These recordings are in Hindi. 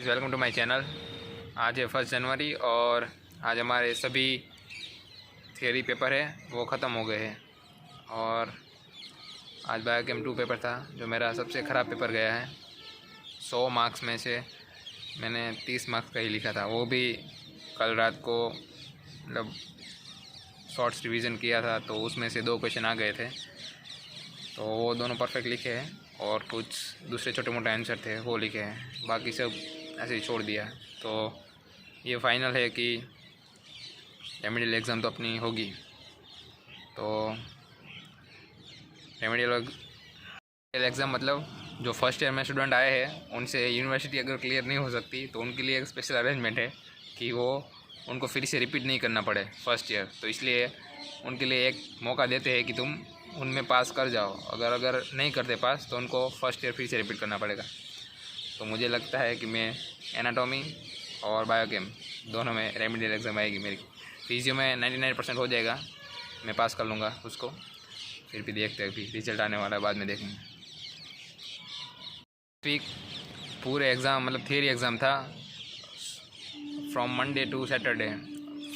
Welcome to my channel. आज है 1 जनवरी और आज हमारे सभी थियरी पेपर है वो ख़त्म हो गए हैं। और आज बायोकेम 2 पेपर था जो मेरा सबसे ख़राब पेपर गया है। 100 मार्क्स में से मैंने 30 मार्क्स का ही लिखा था, वो भी कल रात को मतलब शॉर्ट्स रिवीजन किया था तो उसमें से 2 क्वेश्चन आ गए थे तो वो दोनों परफेक्ट लिखे हैं और कुछ दूसरे छोटे मोटे आंसर थे वो लिखे हैं, बाकी सब ऐसे ही छोड़ दिया। तो ये फाइनल है कि रेमेडियल एग्ज़ाम तो अपनी होगी। तो रेमेडियल एग्ज़ाम मतलब जो फर्स्ट ईयर में स्टूडेंट आए हैं उनसे यूनिवर्सिटी अगर क्लियर नहीं हो सकती तो उनके लिए एक स्पेशल अरेंजमेंट है कि वो उनको फिर से रिपीट नहीं करना पड़े फर्स्ट ईयर। तो इसलिए उनके लिए एक मौका देते हैं कि तुम उनमें पास कर जाओ। अगर नहीं करते पास तो उनको फर्स्ट ईयर फिर से रिपीट करना पड़ेगा। तो मुझे लगता है कि मैं एनाटॉमी और बायोकेम दोनों में रेमेडियल एग्ज़ाम आएगी मेरी। फिजियो में 99% हो जाएगा, मैं पास कर लूँगा उसको। फिर भी देखते हैं, अभी रिजल्ट आने वाला है, बाद में देखेंगे। वीक पूरे एग्ज़ाम मतलब थियरी एग्ज़ाम था from Monday to Saturday.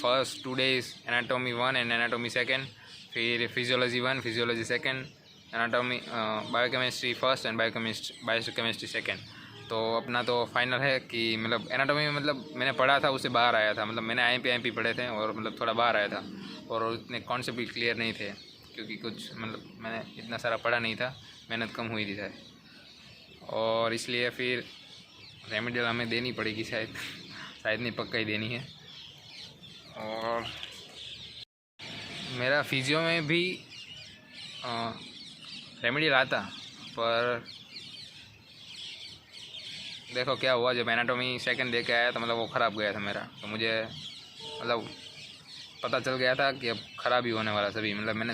First 2 days anatomy 1 and anatomy 2, फिर physiology 1 physiology 2, anatomy biochemistry 1st and biochemistry 2। तो अपना तो फाइनल है कि मतलब एनाटॉमी में मतलब मैंने पढ़ा था उससे बाहर आया था, मतलब मैंने आई एम पी पढ़े थे और मतलब थोड़ा बाहर आया था और उतने कॉन्सेप्ट भी क्लियर नहीं थे क्योंकि कुछ मतलब मैंने इतना सारा पढ़ा नहीं था, मेहनत कम हुई थी शायद, और इसलिए फिर रेमेडियल हमें देनी पड़ेगी शायद शायद नहीं, पक्का ही देनी है। और मेरा फिजियो में भी रेमेडियल आता, पर देखो क्या हुआ, जब एनाटॉमी 2 दे के आया तो मतलब वो ख़राब गया था मेरा। तो मुझे मतलब पता चल गया था कि अब ख़राब ही होने वाला सभी, मतलब मैंने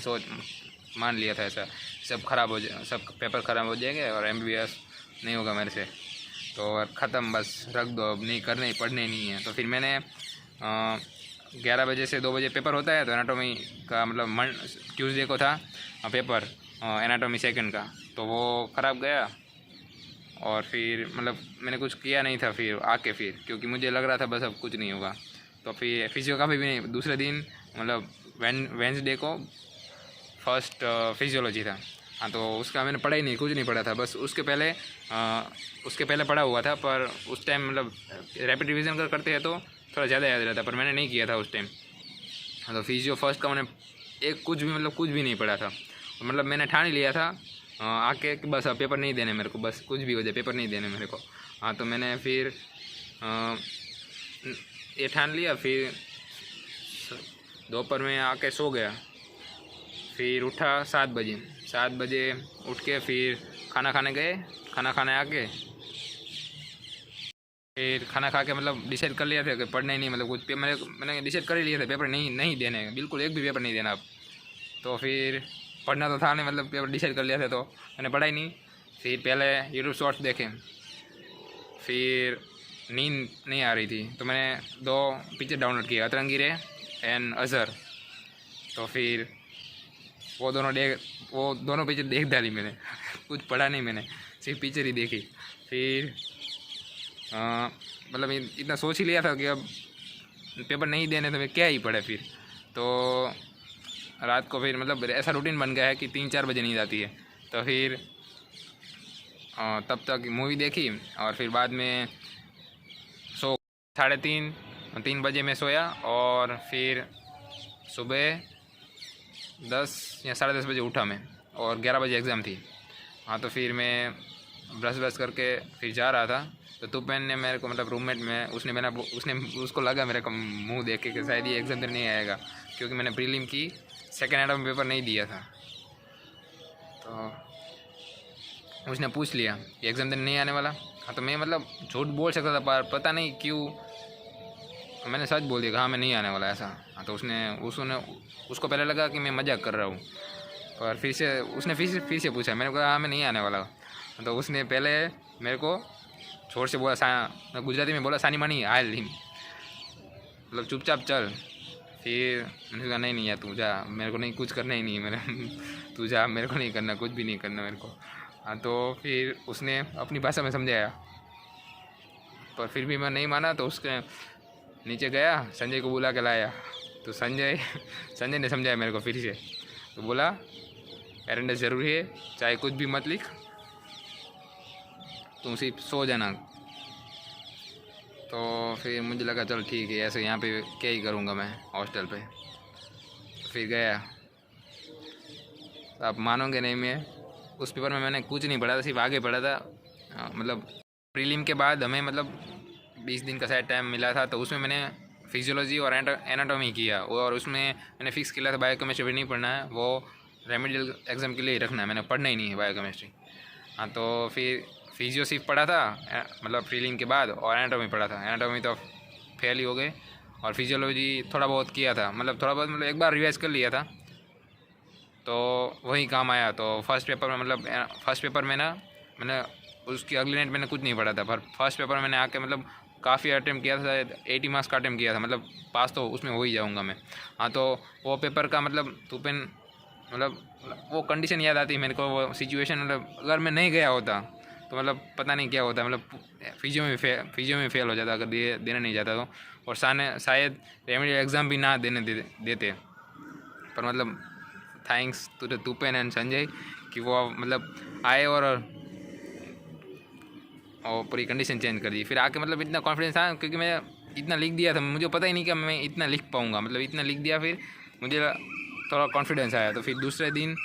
मान लिया था ऐसा, सब ख़राब हो जाए, सब पेपर ख़राब हो जाएंगे और MBBS नहीं होगा मेरे से, तो ख़त्म, बस रख दो, अब नहीं करने ही पढ़ने नहीं है। तो फिर मैंने 11 बजे से 2 बजे पेपर होता है, तो एनाटॉमी का मतलब ट्यूसडे को था पेपर एनाटॉमी 2 का, तो वो ख़राब गया। और फिर मतलब मैंने कुछ किया नहीं था फिर आके, फिर क्योंकि मुझे लग रहा था बस अब कुछ नहीं होगा। तो फिर फिजियो का भी नहीं, दूसरे दिन मतलब वेंसडे को फर्स्ट फिजियोलॉजी था। हाँ, तो उसका मैंने पढ़ा ही नहीं, कुछ नहीं पढ़ा था, बस उसके पहले पढ़ा हुआ था, पर उस टाइम मतलब रैपिड रिवीजन करते हैं तो थोड़ा ज़्यादा याद रहता, पर मैंने नहीं किया था उस टाइम। हाँ, तो फिजियो फर्स्ट का मैंने कुछ भी नहीं पढ़ा था, मतलब मैंने ठान ही लिया था आके कि बस अब पेपर नहीं देने मेरे को, बस कुछ भी हो जाए पेपर नहीं देने मेरे को। हाँ, तो मैंने फिर ये ठान लिया। फिर दोपहर में आके सो गया, फिर उठा 7 बजे उठ के फिर खाना खाने गए, खाना खाने आके फिर खाना खा के मतलब डिसाइड कर लिया था कि पढ़ना ही नहीं, मतलब कुछ मैंने डिसाइड कर ही लिया था पेपर नहीं देने, बिल्कुल एक भी पेपर नहीं देना अब। तो फिर पढ़ना तो था नहीं, मतलब पेपर डिसाइड कर लिया था तो मैंने पढ़ा ही नहीं। फिर पहले यूट्यूब शॉर्ट्स देखे, फिर नींद नहीं आ रही थी तो मैंने 2 पिक्चर डाउनलोड किए, अतरंगी रे एंड अजहर। तो फिर वो दोनों पिक्चर देख डाली मैंने कुछ पढ़ा नहीं मैंने, सिर्फ पिक्चर ही देखी। फिर मतलब इतना सोच ही लिया था कि अब पेपर नहीं देने तो मैं क्या ही पढ़े फिर। तो रात को फिर मतलब ऐसा रूटीन बन गया है कि 3-4 बजे नींद आती है। तो फिर तब तक मूवी देखी और फिर बाद में 3:30 बजे मैं सोया और फिर सुबह 10 या 10:30 बजे उठा मैं और 11 बजे एग्ज़ाम थी। हाँ, तो फिर मैं ब्रश करके फिर जा रहा था तो तुपेन ने मेरे को मतलब रूममेट में उसको लगा मेरे को मुंह देख के कि शायद ये एग्ज़ाम नहीं आएगा, क्योंकि मैंने प्रीलिम की 2nd एनाटॉमी पेपर नहीं दिया था। तो उसने पूछ लिया कि एग्ज़ाम दिन नहीं आने वाला। हाँ, तो मैं मतलब झूठ बोल सकता था पर पता नहीं क्यों मैंने सच बोल दिया, हाँ मैं नहीं आने वाला ऐसा। हाँ, तो उसको पहले लगा कि मैं मजाक कर रहा हूँ, पर उसने फिर से पूछा, मैंने कहा हाँ मैं नहीं आने वाला। तो उसने पहले मेरे को छोड़ से बोला, गुजराती में बोला सानी मानी आयल हिम, मतलब चुपचाप चल। फिर मैंने कहा नहीं यार तू जा, मेरे को नहीं कुछ करना ही नहीं मेरे तू जा, मेरे को नहीं करना, कुछ भी नहीं करना मेरे को। हाँ, तो फिर उसने अपनी भाषा में समझाया पर फिर भी मैं नहीं माना, तो उसके नीचे गया, संजय को बुला के लाया। तो संजय ने समझाया मेरे को फिर से, तो बोला अटेंडेंस ज़रूरी है, चाहे कुछ भी मत लिख, तुम सिर्फ सो जाना। तो फिर मुझे लगा चल ठीक है, ऐसे यहाँ पे क्या ही करूँगा मैं हॉस्टल पे। फिर गया, तो आप मानोगे नहीं, मैं उस पेपर में मैंने कुछ नहीं पढ़ा था, सिर्फ आगे पढ़ा था। मतलब प्रीलिम के बाद हमें मतलब 20 दिन का शायद टाइम मिला था, तो उसमें मैंने फिजियोलॉजी और एनाटॉमी किया, और उसमें मैंने फिक्स किया था बायोकेमिस्ट्री भी नहीं पढ़ना है, वो रेमेडियल एग्ज़ाम के लिए ही रखना है, मैंने पढ़ना ही नहीं है बायोकेमिस्ट्री। हाँ, तो फिर फिजियो सिर्फ पढ़ा था मतलब प्रीलिम के बाद, और एनाटॉमी पढ़ा था। एनाटॉमी तो फेल ही हो गए, और फिजियोलॉजी थोड़ा बहुत किया था, मतलब थोड़ा बहुत मतलब एक बार रिवाइज़ कर लिया था, तो वही काम आया। तो फर्स्ट पेपर में मतलब फर्स्ट पेपर में ना मैंने उसकी अगली नाइट मैंने कुछ नहीं पढ़ा था, पर फर्स्ट पेपर मैंने आके मतलब काफ़ी अटैम्प्ट किया था, शायद 80 मार्क्स का अटैम्प्ट किया था, मतलब पास तो उसमें हो ही जाऊँगा मैं। हाँ, तो वो पेपर का मतलब तूपेन मतलब वो कंडीशन याद आती है मेरे को, वो सिचुएशन, मतलब अगर मैं नहीं गया होता तो मतलब पता नहीं क्या होता, मतलब फिजियो में फेल हो जाता अगर देने नहीं जाता तो, और शायद रेमेडियल एग्ज़ाम भी ना देते। पर मतलब थैंक्स टू द तूपेन एंड संजय कि वो मतलब आए और पूरी कंडीशन चेंज कर दी। फिर आके मतलब इतना कॉन्फिडेंस था, क्योंकि मैं इतना लिख दिया था, मुझे पता ही नहीं कि मैं इतना लिख पाऊँगा, मतलब इतना लिख दिया। फिर मुझे थोड़ा कॉन्फिडेंस आया, तो फिर दूसरे दिन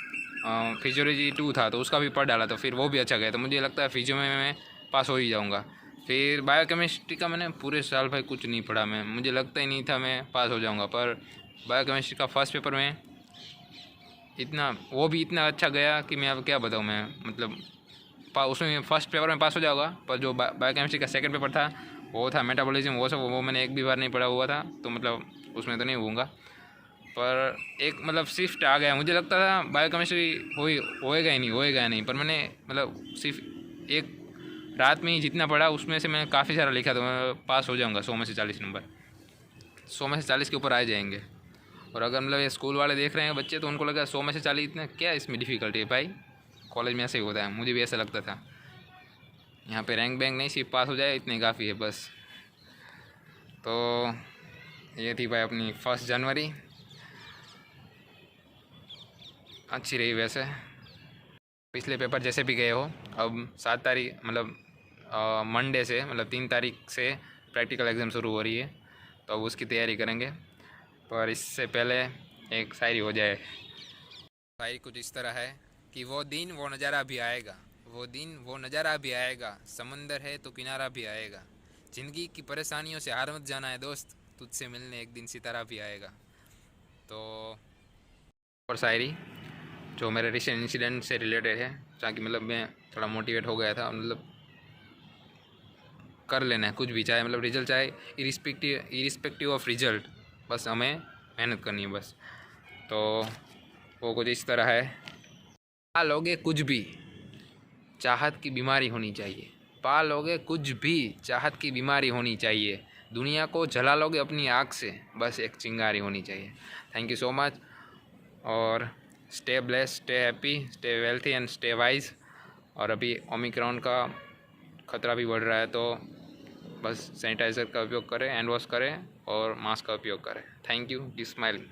फिजियोलॉजी 2 था, तो उसका भी पढ़ डाला, तो फिर वो भी अच्छा गया, तो मुझे लगता है फिजियो में मैं पास हो ही जाऊँगा। फिर बायोकेमिस्ट्री का मैंने पूरे साल भाई कुछ नहीं पढ़ा, मैं मुझे लगता ही नहीं था मैं पास हो जाऊँगा, पर बायोकेमिस्ट्री का फर्स्ट पेपर में इतना वो भी इतना अच्छा गया कि मैं अब क्या बताऊँ मैं, मतलब उसमें फर्स्ट पेपर में पास हो जाऊँगा, पर जो बायोकेमिस्ट्री का सेकंड पेपर था वो था मेटाबॉलिज्म, वो सब वो मैंने एक भी बार नहीं पढ़ा हुआ था, तो मतलब उसमें तो नहीं होऊंगा। पर एक मतलब शिफ्ट आ गया, मुझे लगता था बायोकेमिस्ट्री होएगा ही नहीं, पर मैंने मतलब सिर्फ एक रात में ही जितना पढ़ा उसमें से मैंने काफ़ी सारा लिखा, तो मैं पास हो जाऊँगा 100 में से 40 नंबर, 100 में से 40 के ऊपर आ जाएंगे। और अगर मतलब ये स्कूल वाले देख रहे हैं बच्चे, तो उनको लगा 100 में से 40 इतना क्या इसमें डिफ़िकल्टी है भाई, कॉलेज में ऐसे ही होता है, मुझे भी ऐसा लगता था। यहाँ पे रैंक बैंक नहीं, सिर्फ पास हो जाए इतनी काफ़ी है बस। तो ये थी भाई अपनी 1 जनवरी, अच्छी रही वैसे। पिछले पेपर जैसे भी गए हो, अब 7 तारीख मतलब मंडे से मतलब 3 तारीख से प्रैक्टिकल एग्ज़ाम शुरू हो रही है, तो अब उसकी तैयारी करेंगे। पर इससे पहले एक शायरी हो जाए। शायरी कुछ इस तरह है कि वो दिन वो नज़ारा भी आएगा, वो दिन वो नज़ारा भी आएगा, समंदर है तो किनारा भी आएगा, ज़िंदगी की परेशानियों से हार मत जाना है दोस्त, तुझसे मिलने एक दिन सितारा भी आएगा। तो और शायरी जो मेरे रिसेंट इंसिडेंट से रिलेटेड है, ताकि मतलब मैं थोड़ा मोटिवेट हो गया था, मतलब कर लेना है कुछ भी, चाहे मतलब रिजल्ट चाहे इरिस्पेक्टिव ऑफ रिजल्ट, बस हमें मेहनत करनी है बस। तो वो कुछ इस तरह है, पा लोगे कुछ भी, चाहत की बीमारी होनी चाहिए, पा लोगे कुछ भी, चाहत की बीमारी होनी चाहिए, दुनिया को जला लोगे अपनी आँख से, बस एक चिंगारी होनी चाहिए। थैंक यू सो मच, और stay blessed, stay happy, stay wealthy and stay wise. और अभी ओमिक्रॉन का ख़तरा भी बढ़ रहा है, तो बस सैनिटाइज़र का उपयोग करें, हैंड वॉश करें और मास्क का उपयोग करें। Thank you, keep smiling.